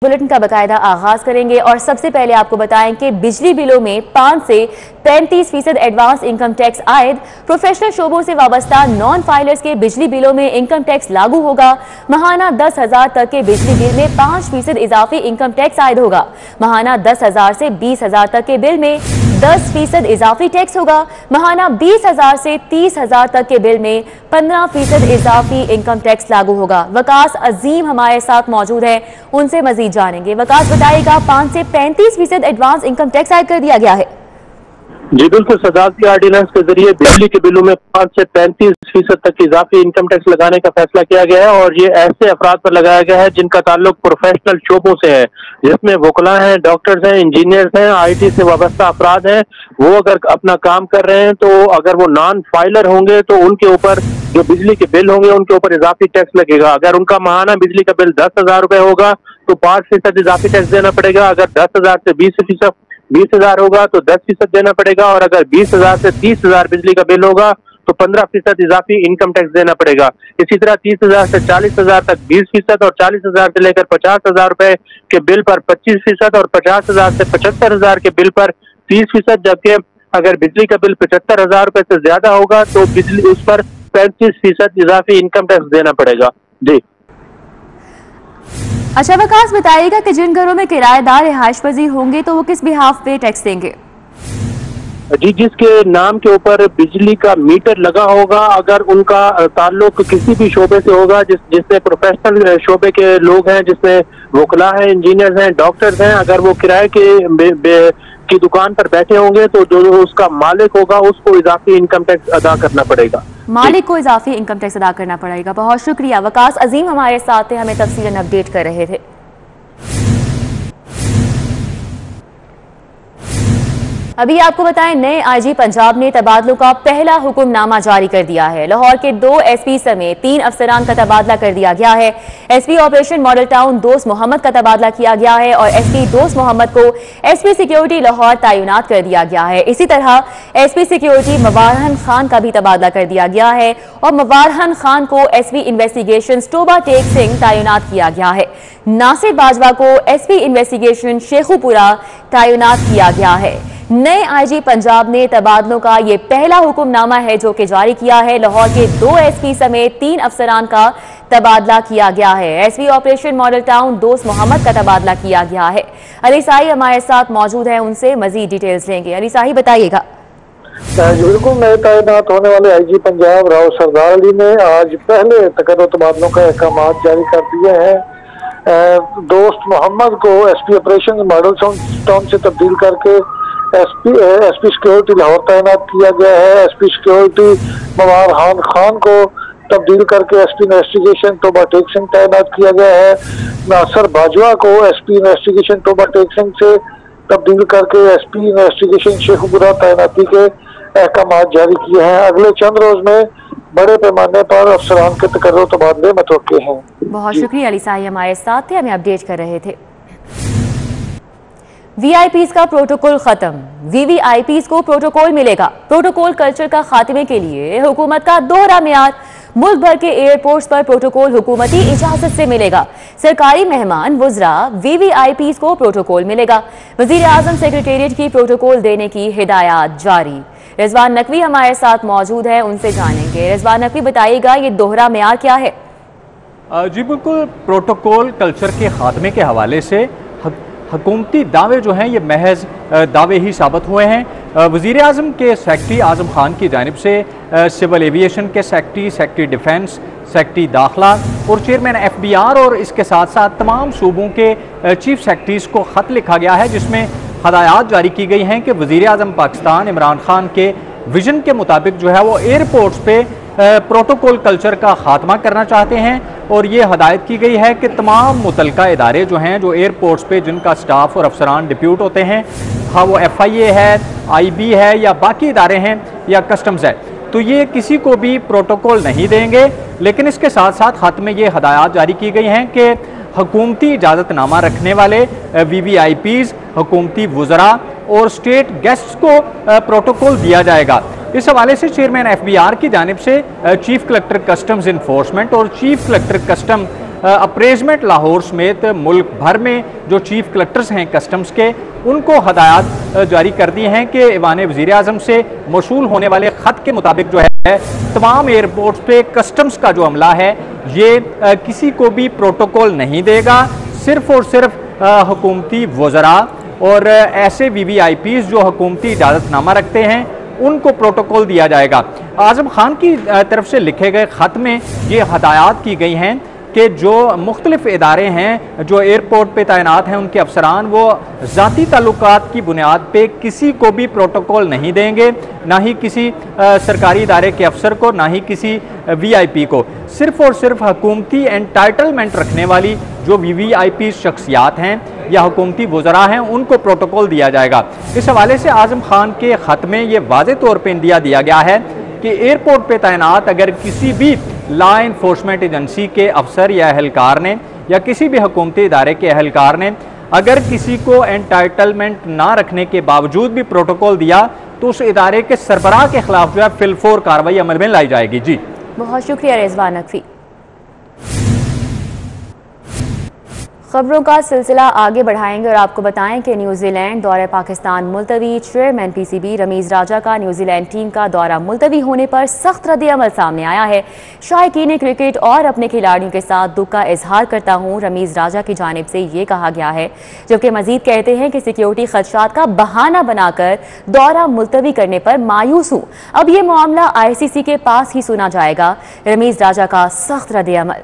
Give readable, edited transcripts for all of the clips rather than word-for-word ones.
Bulletin का बकायदा आगाज करेंगे और सबसे पहले आपको बताएं कि बिजली बिलों में 5 से 35% एडवांस इनकम टैक्स आयद। प्रोफेशनल शोबों से वाबस्ता नॉन फाइलर्स के बिजली बिलों में इनकम टैक्स लागू होगा। माहाना 10,000 तक के बिजली बिल में 5% इजाफी इनकम टैक्स आयद होगा। माहाना 10,000 से 20,000 तक के बिल में 10% इजाफी टैक्स होगा। माहाना 20,000 से 30,000 तक के बिल में 15% इजाफी इनकम टैक्स लागू होगा। वकास अजीम हमारे साथ मौजूद है, उनसे मजीद जानेंगे। वकास बताएगा 5 से 35% एडवांस इनकम टैक्स आयद कर दिया गया है। जी बिल्कुल, सदारती ऑर्डिनेंस के जरिए बिजली के बिलों में 5 से 35% तक इजाफी इनकम टैक्स लगाने का फैसला किया गया है और ये ऐसे अफराद पर लगाया गया है जिनका ताल्लुक प्रोफेशनल शोबों से है, जिसमें वकला हैं, डॉक्टर्स हैं, इंजीनियर्स हैं, IT से वाबस्ता अफराद हैं। वो अगर अपना काम कर रहे हैं तो अगर वो नॉन फाइलर होंगे तो उनके ऊपर जो बिजली के बिल होंगे उनके ऊपर इजाफी टैक्स लगेगा। अगर उनका माहाना बिजली का बिल 10,000 रुपए होगा तो 5% इजाफी टैक्स देना पड़ेगा। अगर 10,000 से 20,000 होगा तो 10% देना पड़ेगा और अगर 20,000 से 30,000 बिजली का बिल होगा तो 15% इजाफी इनकम टैक्स देना पड़ेगा। इसी तरह 30,000 से 40,000 तक 20% और 40,000 से लेकर 50,000 रुपए के बिल पर 25% और 50,000 से 75,000 के बिल पर 30%, जबकि अगर बिजली का बिल 75,000 रुपए से ज्यादा होगा तो बिजली उस पर 35% इजाफी इनकम टैक्स देना पड़ेगा। जी अच्छा वकास बताइएगा कि जिन घरों में किराएदार रिहाइश पजीर होंगे तो वो किस बिहाफ पे टैक्स देंगे? जी, जिसके नाम के ऊपर बिजली का मीटर लगा होगा, अगर उनका ताल्लुक किसी भी शोबे से होगा, जिसमें प्रोफेशनल शोबे के लोग हैं, जिसमें वकला हैं, इंजीनियर्स हैं, डॉक्टर्स हैं, अगर वो किराए की दुकान पर बैठे होंगे तो जो उसका मालिक होगा उसको इजाफी इनकम टैक्स अदा करना पड़ेगा। मालिक को इजाफी इनकम टैक्स अदा करना पड़ेगा। बहुत शुक्रिया। वकास अजीम हमारे साथ थे, हमें तफसीलन अपडेट कर रहे थे। अभी आपको बताएं, नए IG पंजाब ने तबादलों का पहला हुक्मनामा जारी कर दिया है। लाहौर के 2 SP समेत 3 अफसरान का तबादला कर दिया गया है। SP ऑपरेशन मॉडल टाउन दोस्त मोहम्मद का तबादला किया गया है और SP दोस्त मोहम्मद को SP सिक्योरिटी लाहौर तैनात कर दिया गया है। इसी तरह SP सिक्योरिटी मवारहन खान का भी तबादला कर दिया गया है और मवारहन खान को SP इन्वेस्टिगेशन तोबा टेक सिंह तैनात किया गया है। नासिर बाजवा को SP इन्वेस्टिगेशन शेखुपुरा तैनात किया गया है। नए IG पंजाब ने तबादलों का ये पहला हुक्मनामा है जो कि जारी किया है। लाहौर के 2 SP समेत 3 अफसरान का तबादला किया गया है। SP ऑपरेशन मॉडल टाउन दोस्त मोहम्मद का तबादला किया गया है। अली साही हमारे साथ मौजूद है, उनसे मजीद डिटेल्स लेंगे। अली साही बताइएगा। बिल्कुल, नए तैनात होने वाले IG पंजाब राव सरदार अली ने आज पहले तकर्रो तबादलों का अहकाम जारी कर दिए हैं। दोस्त मोहम्मद को SP ऑपरेशन मॉडल टाउन से तब्दील करके SP सिक्योरिटी लाहौर तैनात किया गया है। SP सिक्योरिटी मवारहन खान को तब्दील करके SP इन्वेस्टिगेशन तोबा टेक सिंह तैनात किया गया है। नासिर बाजवा को SP इन्वेस्टिगेशन तोबा टेक सिंह से तब्दील करके SP इन्वेस्टिगेशन शेखुपुरा तैनाती के अहकाम जारी किए हैं। अगले चंद रोज में बड़े पैमाने पर अफसरान के तकर्रो तबादले मुतवक्किल हैं। बहुत शुक्रिया अली साही हमारे साथ थे, हमें अपडेट कर रहे थे। VIPs का प्रोटोकॉल खत्म, VVIPs को प्रोटोकॉल मिलेगा। प्रोटोकॉल कल्चर का खात्मे के लिए हुकूमत का दोहरा मियार, मुल्क भर के एयरपोर्ट्स पर प्रोटोकॉल हुकूमती इजाजत से मिलेगा। सरकारी मेहमान वुज़रा VVIPs को प्रोटोकॉल मिलेगा। वज़ीर आज़म सेक्रेटेरिएट की प्रोटोकॉल देने की हिदायत जारी। रिजवान नकवी हमारे साथ मौजूद है, उनसे जानेंगे। रिजवान नकवी बताइएगा, ये दोहरा मियार क्या है? जी बिल्कुल, प्रोटोकॉल कल्चर के खात्मे के हवाले से हुकूमती दावे जो हैं ये महज दावे ही साबित हुए हैं। वज़ीर आज़म के सेक्रेटरी आज़म खान की जानिब से सिविल एविएशन के सेक्रेटरी डिफेंस, सेक्रेटरी दाखिला और चेयरमैन FBR और इसके साथ साथ तमाम सूबों के चीफ सेक्रेटरीज़ को ख़त लिखा गया है, जिसमें हदायत जारी की गई हैं कि वज़ीर आज़म पाकिस्तान इमरान खान के विजन के मुताबिक जो है वो एयरपोर्ट्स पे प्रोटोकॉल कल्चर का खात्मा करना चाहते हैं। और ये हदायत की गई है कि तमाम मुतलका इदारे जो हैं, जो एयरपोर्ट्स पे जिनका स्टाफ और अफसरान डिप्यूट होते हैं, हाँ वो FIA है, IB है या बाकी इदारे हैं या कस्टम्स है, तो ये किसी को भी प्रोटोकॉल नहीं देंगे। लेकिन इसके साथ साथ खत में ये हदायत जारी की गई हैं कि हुकूमती इजाज़तनामा रखने वाले VVIPs, हुकूमती वुज़रा और स्टेट गेस्ट्स को प्रोटोकॉल दिया जाएगा। इस हवाले से चेयरमैन FBR की जानिब से चीफ कलेक्टर कस्टम्स इन्फोर्समेंट और चीफ कलेक्टर कस्टम अप्रेजमेंट लाहौर समेत मुल्क भर में जो चीफ कलेक्टर्स हैं कस्टम्स के, उनको हदायत जारी कर दी हैं कि ऐवान वज़ीर आज़म से मौसूल होने वाले ख़त के मुताबिक जो है तमाम एयरपोर्ट्स पे कस्टम्स का जो अमला है ये किसी को भी प्रोटोकॉल नहीं देगा। सिर्फ और सिर्फ हुकूमती वज़रा और ऐसे VVIPs जो हुकूमती इजाज़तनामा रखते हैं उनको प्रोटोकॉल दिया जाएगा। आज़म खान की तरफ से लिखे गए ख़त में ये हदायत की गई हैं कि जो मुख्तलिफ इदारे हैं जो एयरपोर्ट पे तैनात हैं उनके अफसरान वो ज़ाती ताल्लुकात की बुनियाद पे किसी को भी प्रोटोकॉल नहीं देंगे, ना ही किसी सरकारी इदारे के अफसर को, ना ही किसी VIP को। सिर्फ और सिर्फ हुकूमती एंटाइटलमेंट रखने वाली जो VVIP शख्सियात हैं या हुकूमती वज़रा हैं उनको प्रोटोकॉल दिया जाएगा। इस हवाले से आज़म खान के ख़त में ये वाज़े तौर पर इंदिया दिया गया है कि एयरपोर्ट पे तैनात अगर किसी भी लॉ इन्फोर्समेंट एजेंसी के अफसर या अहलकार ने या किसी भी हुकूमती इदारे के अहलकार ने अगर किसी को एंटाइटलमेंट ना रखने के बावजूद भी प्रोटोकॉल दिया तो उस इदारे के सरबराह के खिलाफ जो है फिलफौर कार्रवाई अमल में लाई जाएगी। जी बहुत शुक्रिया रिजवान नकवी। खबरों का सिलसिला आगे बढ़ाएंगे और आपको बताएं कि न्यूजीलैंड दौरे पाकिस्तान मुलतवी। चेयरमैन PCB रमीज राजा का न्यूजीलैंड टीम का दौरा मुलतवी होने पर सख्त रद्द-ए-अमल सामने आया है। शायकीन क्रिकेट और अपने खिलाड़ियों के साथ दुख का इजहार करता हूं, रमीज राजा की जानिब से ये कहा गया है, जबकि मजीद कहते हैं कि सिक्योरिटी खदशात का बहाना बनाकर दौरा मुलतवी करने पर मायूस हूं। अब ये मामला ICC के पास ही सुना जाएगा। रमीज राजा का सख्त रद्द-ए-अमल।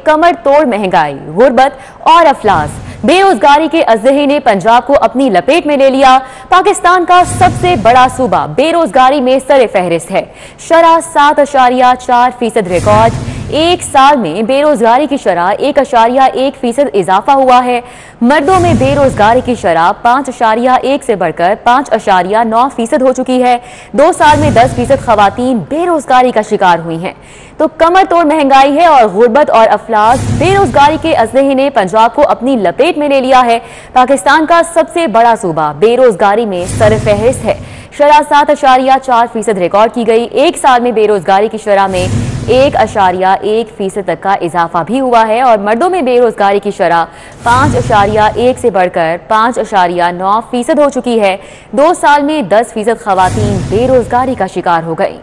कमर तोड़ महंगाई, गुर्बत और अफलास, बेरोजगारी के अजदहे ने पंजाब को अपनी लपेट में ले लिया। पाकिस्तान का सबसे बड़ा सूबा बेरोजगारी में सरे फहरिस्त है। शरह 7.4% रिकॉर्ड। एक साल में बेरोजगारी की शरह 1.1% इजाफा हुआ है। मर्दों में बेरोजगारी की शरह 5.1 से बढ़कर 5.9% हो चुकी है। 2 साल में 10% खवातीन बेरोजगारी का शिकार हुई हैं। तो कमर तोड़ महंगाई है और गुर्बत और अफलास, बेरोजगारी के अजदहे ने पंजाब को अपनी लपेट में ले लिया है। पाकिस्तान का सबसे बड़ा सूबा बेरोजगारी में सरफहरिस्त है। शरह 7.4% रिकॉर्ड की गई। एक साल में बेरोजगारी की शरह में 1.1% तक का इजाफा भी हुआ है और मर्दों में बेरोजगारी की शरह 5.1 से बढ़कर 5.9% हो चुकी है। 2 साल में 10% खवातीन बेरोजगारी का शिकार हो गई।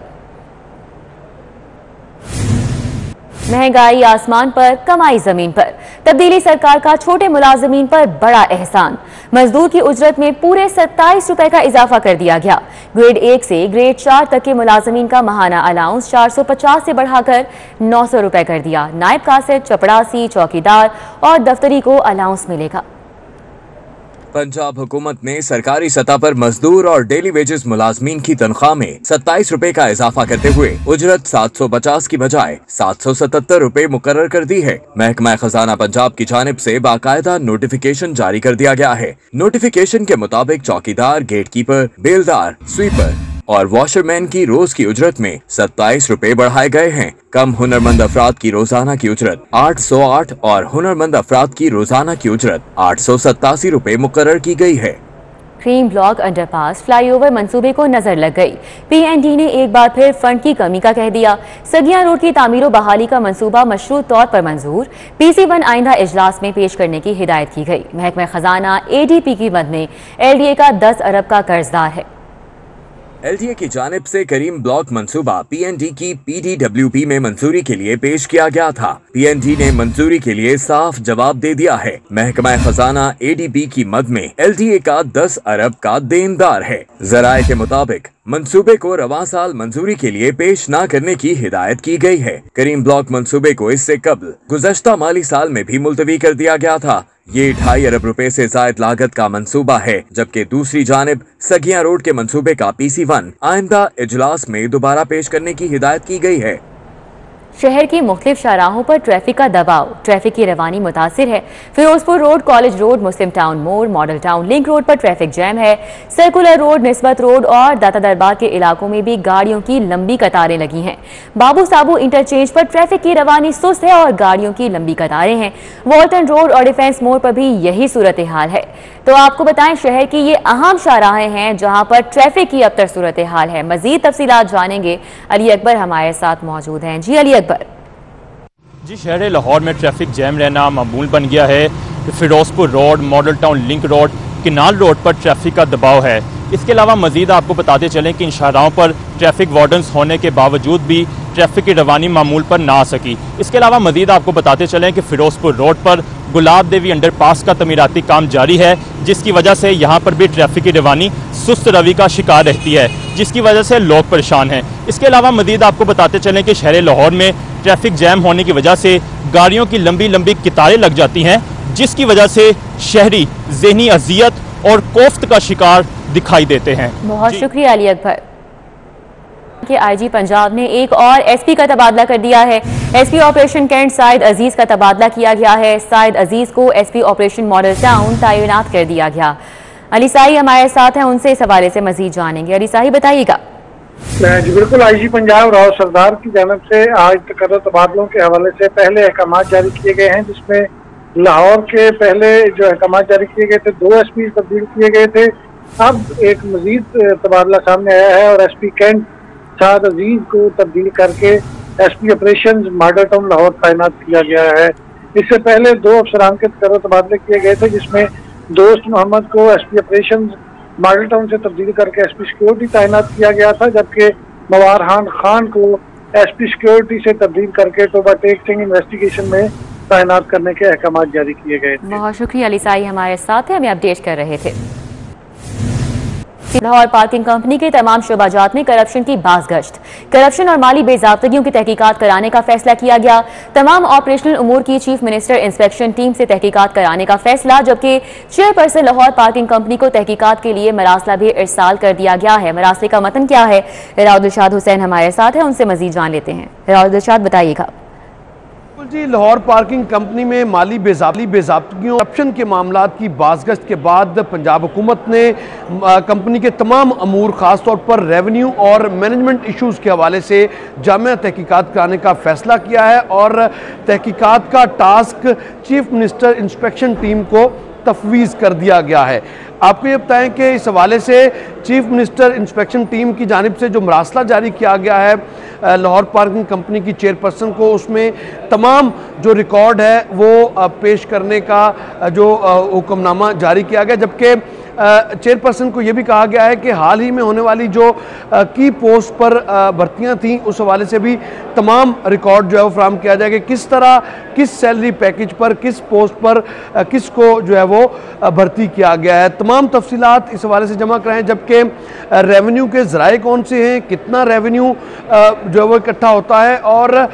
महंगाई आसमान पर, कमाई जमीन पर। तब्दीली सरकार का छोटे मुलाजमीन पर बड़ा एहसान। मजदूर की उजरत में पूरे 27 रुपए का इजाफा कर दिया गया। ग्रेड 1 से ग्रेड 4 तक के मुलाजमीन का माहाना अलाउंस 450 से बढ़ाकर 900 रुपए कर दिया। नायब कासिब, चपड़ासी, चौकीदार और दफ्तरी को अलाउंस मिलेगा। पंजाब हुकूमत ने सरकारी सतह पर मजदूर और डेली वेजेस मुलाजमीन की तनख्वाह में 27 रुपए का इजाफा करते हुए उजरत 750 की बजाय 777 रुपए मुकर्रर कर दी है। महकमा खजाना पंजाब की जानिब से बाकायदा नोटिफिकेशन जारी कर दिया गया है। नोटिफिकेशन के मुताबिक चौकीदार, गेट कीपर, बेलदार, स्वीपर और वॉशरमैन की रोज की उजरत में 27 रुपए बढ़ाए गए हैं। कम हुनरमंद अफराद की रोजाना की उजरत 808 और हुनरमंद अफराद की रोजाना की उजरत 887 रुपए मुकर्रर की गई है। क्रीम ब्लॉक अंडरपास फ्लाईओवर मंसूबे को नजर लग गई। PND ने एक बार फिर फंड की कमी का कह दिया। सगियां रोड की तामीर बहाली का मंसूबा मशरूत तौर पर मंजूर। PC1 आइंदा इजलास में पेश करने की हिदायत की गई। महकमा खजाना ADP की मद में LDA का 10 अरब का कर्जदार है। LDA की जानिब से करीम ब्लॉक मंसूबा PND की PDWP में मंजूरी के लिए पेश किया गया था। PND ने मंजूरी के लिए साफ जवाब दे दिया है। महकमा खजाना ADP की मद में LDA का 10 अरब का देनदार है। जराये के मुताबिक मंसूबे को रवां साल मंजूरी के लिए पेश न करने की हिदायत की गई है। करीम ब्लॉक मंसूबे को इससे कबल गुज़श्ता माली साल में भी मुलतवी कर दिया गया था। ये 2.5 अरब रुपए से जायद लागत का मंसूबा है, जबकि दूसरी जानिब सगियां रोड के मंसूबे का PC1 आइंदा इजलास में दोबारा पेश करने की हिदायत की गई है। शहर की मुख्तलिफ शाहराहों पर ट्रैफिक का दबाव, ट्रैफिक की रवानी मुतासिर है। फिरोजपुर रोड, कॉलेज रोड, मुस्लिम टाउन मोड़, मॉडल टाउन लिंक रोड पर ट्रैफिक जैम है। सर्कुलर रोड, निस्बत रोड और दाता दरबार के इलाकों में भी गाड़ियों की लंबी कतारें लगी हैं। बाबू साबू इंटरचेंज पर ट्रैफिक की रवानी सुस्त है और गाड़ियों की लंबी कतारें हैं। वॉल्टन रोड और डिफेंस मोड़ पर भी यही सूरत हाल है। तो आपको बताएं, शहर की ये अहम शाहराहें हैं जहां पर ट्रैफिक की अब तक सूरत हाल है। मजीद तफसीलात जानेंगे, अली अकबर हमारे साथ मौजूद हैं। जी अली अकबर। जी, शहर लाहौर में ट्रैफिक जैम रहना मामूल बन गया है। Ferozepur road, Model Town link road, canal road पर ट्रैफिक का दबाव है। इसके अलावा मजीद आपको बताते चलें कि इन शाहराहों पर ट्रैफिक वार्डन्स होने के बावजूद भी ट्रैफिक की रवानी मामूल पर ना आ सकी। इसके अलावा मजीद आपको बताते चलें कि फिरोजपुर रोड पर गुलाब देवी अंडरपास का तमीराती काम जारी है, जिसकी वजह से यहाँ पर भी ट्रैफिक की रवानी सुस्त रवि का शिकार रहती है, जिसकी वजह से लोग परेशान हैं। इसके अलावा मजीद आपको बताते चलें कि शहर लाहौर में ट्रैफिक जैम होने की वजह से गाड़ियों की लंबी लंबी कतारें लग जाती हैं, जिसकी वजह से शहरी ज़हनी अजियत और कोफ्त का शिकार दिखाई देते हैं। बहुत शुक्रिया अली अकबर। के आईजी पंजाब ने एक और एसपी का तबादला कर दिया है। एसपी ऑपरेशन कैंट साइद अजीज का तबादला किया गया है। साइद अजीज को एसपी ऑपरेशन मॉडल टाउन तैनात कर दिया गया। अली साही हमारे साथ हैं, उनसे इस हवाले से मजीद जानेंगे। अली साही बताइएगा। जी बिल्कुल, आईजी पंजाब राव सरदार की जानब से आज तकर्रर तबादलों के हवाले से पहले अहकाम जारी किए गए हैं, जिसमें लाहौर के पहले जो अहकाम जारी किए गए थे 2 एसपी तब्दील किए गए थे। अब एक मजीद तबादला सामने आया है और एसपी कैंट साद अजीज को तब्दील करके SP operation model town Lahore तैनात किया गया है। इससे पहले 2 अफसरान के तकर्रर तबादले किए गए थे, जिसमें दोस्त मोहम्मद को एसपी ऑपरेशन मॉडल टाउन से तब्दील करके एसपी सिक्योरिटी तैनात किया गया था, जबकि मवारहान खान को एसपी सिक्योरिटी से तब्दील करके टोबा टेक्सिंग इन्वेस्टिगेशन में तैनात करने के अहकाम जारी किए गए थे। बहुत शुक्रिया अली साही हमारे साथ है, हमें अपडेट कर रहे थे। लाहौर पार्किंग कंपनी के तमाम शोबाजात में करप्शन की बाज़गश्त, करप्शन और माली बेज़ाब्तगियों की तहकीकात कराने का फैसला किया गया। तमाम ऑपरेशनल उमूर की चीफ मिनिस्टर इंस्पेक्शन टीम से तहकीकात कराने का फैसला, जबकि चेयरपर्सन लाहौर पार्किंग कंपनी को तहकीकात के लिए मरासला भी इरसाल कर दिया गया है। मरासले का मतन क्या है, राउदुलशाद हुसैन हमारे साथ है, उनसे मजीद जान लेते हैं। राउदुलशाद बताइएगा। जी, लाहौर पार्किंग कंपनी में माली बेज़ाब्तगियों करप्शन के मामलात की बाज़गश्त के बाद पंजाब हुकूमत ने कंपनी के तमाम अमूर ख़ास तौर पर रेवेन्यू और मैनेजमेंट इशूज़ के हवाले से जामिया तहकीकात कराने का फ़ैसला किया है और तहकीकात का task chief minister inspection team को तफवीज़ कर दिया गया है। आपको ये बताएं कि इस हवाले से चीफ मिनिस्टर इंस्पेक्शन टीम की जानिब से जो मरासला जारी किया गया है लाहौर पार्किंग कंपनी की चेयरपर्सन को, उसमें तमाम जो रिकॉर्ड है वो पेश करने का जो हुक्मनामा जारी किया गया, जबकि चेयरपर्सन को यह भी कहा गया है कि हाल ही में होने वाली जो की पोस्ट पर भर्तियां थीं उस हवाले से भी तमाम रिकॉर्ड जो है वो फराहम किया जाएगा, किस तरह किस सैलरी पैकेज पर किस पोस्ट पर किसको जो है वो भर्ती किया गया है। तमाम तफसीलात इस हवाले से जमा कराएं, जबकि रेवेन्यू के ज़राए कौन से हैं, कितना रेवेन्यू जो है वो इकट्ठा होता है और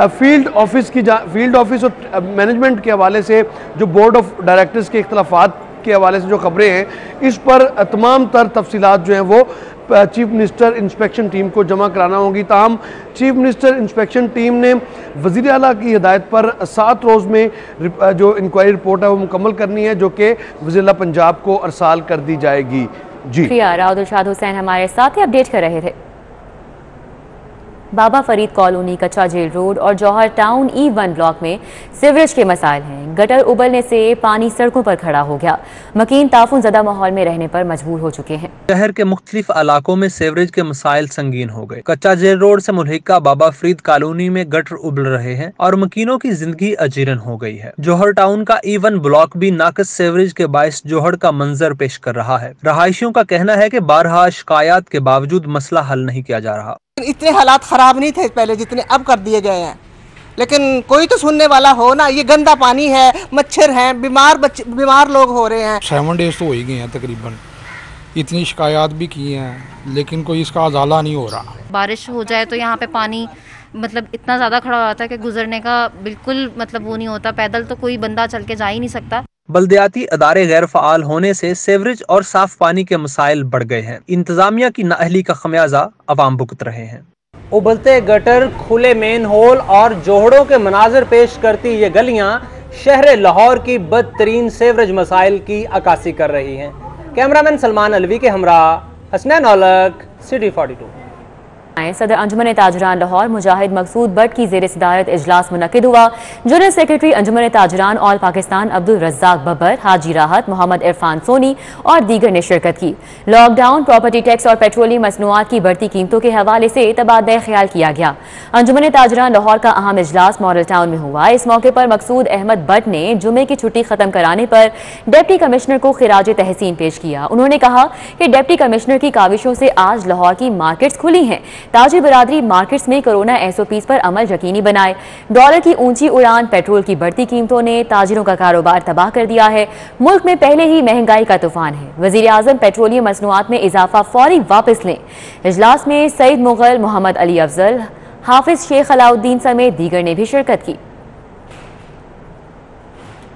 फील्ड ऑफिस और मैनेजमेंट के हवाले से जो बोर्ड ऑफ डायरेक्टर्स के इख्तलाफात के हवाले से जो खबरें हैं, इस पर तमाम तर तफसीलात जो हैं वो चीफ मिनिस्टर इंस्पेक्शन टीम को जमा कराना होगी। ताहम चीफ मिनिस्टर इंस्पेक्शन टीम ने वज़ीर आला की हिदायत पर 7 रोज़ में जो इंक्वायरी रिपोर्ट है वो मुकम्मल करनी है, जो कि वज़ीर आला पंजाब को अरसाल कर दी जाएगी। जी, राउदुलशाद हुसैन हमारे साथ ही अपडेट कर रहे थे। बाबा फरीद कॉलोनी, कच्चा जेल रोड और जौहर टाउन E1 ब्लॉक में सीवरेज के मसाइल हैं। गटर उबलने से पानी सड़कों पर खड़ा हो गया। मकीन ताफून ज़दा माहौल में रहने पर मजबूर हो चुके हैं। शहर के मुख्तलिफ इलाकों में सीवरेज के मसाइल संगीन हो गए। कच्चा जेल रोड से मुल्हिका बाबा फरीद कॉलोनी में गटर उबल रहे हैं और मकीनों की जिंदगी अजीरन हो गई है। जौहर टाउन का E1 ब्लॉक भी नाकस सीवरेज के बायस जौहर का मंजर पेश कर रहा है। रहायशियों का कहना है कि बारहा शिकायत के बावजूद मसला हल नहीं किया जा रहा। इतने हालात ख़राब नहीं थे पहले जितने अब कर दिए गए हैं, लेकिन कोई तो सुनने वाला हो ना। ये गंदा पानी है, मच्छर हैं, बीमार लोग हो रहे हैं। 7 डेज तो हो ही गए हैं तकरीबन, इतनी शिकायत भी की हैं लेकिन कोई इसका अजाला नहीं हो रहा। बारिश हो जाए तो यहाँ पे पानी मतलब इतना ज़्यादा खड़ा हो जाता है कि गुजरने का बिल्कुल मतलब वो नहीं होता। पैदल तो कोई बंदा चल के जा ही नहीं सकता। बल्दियाती अदारे गैर फ़ाल होने से सीवरेज और साफ पानी के मसाइल बढ़ गए हैं। इंतजामिया की नाअहली का खमियाजा अवाम भुगत रहे हैं। उबलते गटर, खुले मेन होल और जोहड़ों के मनाजिर पेश करती ये गलियां शहर लाहौर की बदतरीन सीवरेज मसाइल की अक्कासी कर रही हैं। कैमरामैन सलमान अलवी के हमरा हसनैन औलख, सिटी 42। सदर अंजुमन ताजरान लाहौर मुजाहिद मकसूद बट की ज़ेर सदारत इजलास मुनक्किद हुआ। जनरल सेक्रेटरी अंजुमन ताजरान ऑल पाकिस्तान अब्दुल रज़्ज़ाक बब्बर, हाजी राहत, मोहम्मद इरफान सोनी और दीगर ने शिरकत की। लॉकडाउन, प्रॉपर्टी टैक्स और पेट्रोलियम मसनूआत की बढ़ती कीमतों के हवाले से तबादला ख्याल किया गया। अंजुमन ताजरान लाहौर का अहम इजलास मॉडल टाउन में हुआ। इस मौके पर मकसूद अहमद बट ने जुमे की छुट्टी खत्म कराने पर डिप्टी कमिश्नर को खिराज तहसीन पेश किया। उन्होंने कहा कि डिप्टी कमिश्नर की काविशों से आज लाहौर की मार्केट्स खुली हैं। ताजी बरादरी मार्केट्स में कोरोना SOPs पर अमल यकीनी बनाए। डॉलर की ऊंची उड़ान, पेट्रोल की बढ़ती कीमतों ने ताजिरों का कारोबार तबाह कर दिया है। मुल्क में पहले ही महंगाई का तूफान है। वजीर आजम पेट्रोलियम मसनूआत में इजाफा फौरी वापस लें। इजलास में सईद मुगल, मोहम्मद अली अफजल, हाफिज शेख अलाउद्दीन समेत दीगर ने भी शिरकत की।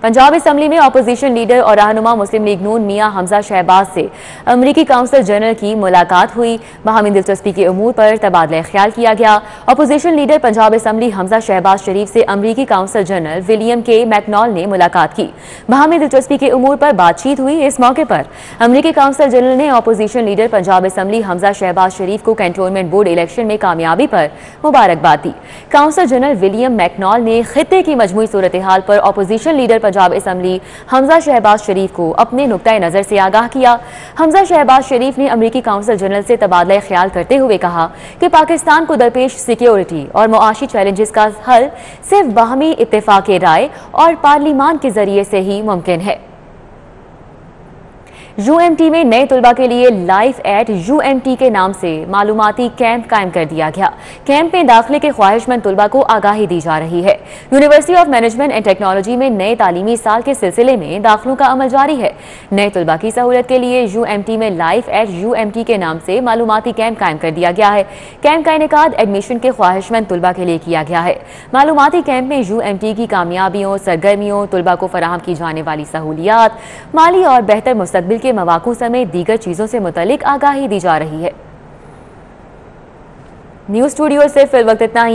पंजाब असम्बली में अपोजिशन लीडर और रहनुमा मुस्लिम लीग नून मियां हमजा शहबाज से अमरीकी काउंसिल जनरल की मुलाकात हुई। बाहमी दिलचस्पी के उमूर पर तबादला ख्याल किया गया। Opposition leader Punjab assembly Hamza Shahbaz Sharif से अमरीकी काउंसिल जनरल विलियम के मैकनॉल ने मुलाकात की। बाहमी दिलचस्पी के उमूर पर बातचीत हुई। इस मौके पर अमरीकी काउंसिल जनरल ने opposition leader Punjab assembly Hamza Shahbaz Sharif को कैंटोनमेंट बोर्ड इलेक्शन में कामयाबी पर मुबारकबाद दी। काउंसिल जनरल विलियम मैकनॉल ने खित्ते की मजमूई सूरत हाल पर opposition leader Punjab assembly Hamza Shahbaz Sharif को अपने नुक्ता नजर से आगाह किया। हमजा शहबाज शरीफ ने अमरीकी काउंसिल जनरल से तबादला ख्याल करते हुए कहा कि पाकिस्तान को दरपेश सिक्योरिटी और मुआशी चैलेंजेस का हल सिर्फ बाहमी इत्तेफाक राय और पार्लिमान के जरिए से ही मुमकिन है। UMT में नए तलबा के लिए लाइफ एट UMT के नाम से मालूमाती कैंप कायम कर दिया गया। कैंप में दाखिले के ख्वाहिशमंद तलबा को आगाही दी जा रही है। University of management and technology में नए तालीमी साल के सिलसिले में दाखिलों का अमल जारी है। नए तलबा की सहूलत के लिए UMT में लाइफ एट UMT के नाम से मालूमाती कैंप कायम कर दिया गया है। कैंप का इनेकाद एडमिशन के ख्वाहिशमंद तलबा के लिए किया गया है। मालूमाती कैंप में UMT की कामयाबियों, सरगर्मियों, तलबा को फराहम की जाने वाली सहूलियात, माली और बेहतर मुस्तकबिल के मवाक़ों समेत दीगर चीजों से मुतल्लिक आगाही दी जा रही है। न्यूज़ स्टूडियो से फिल वक्त इतना ही।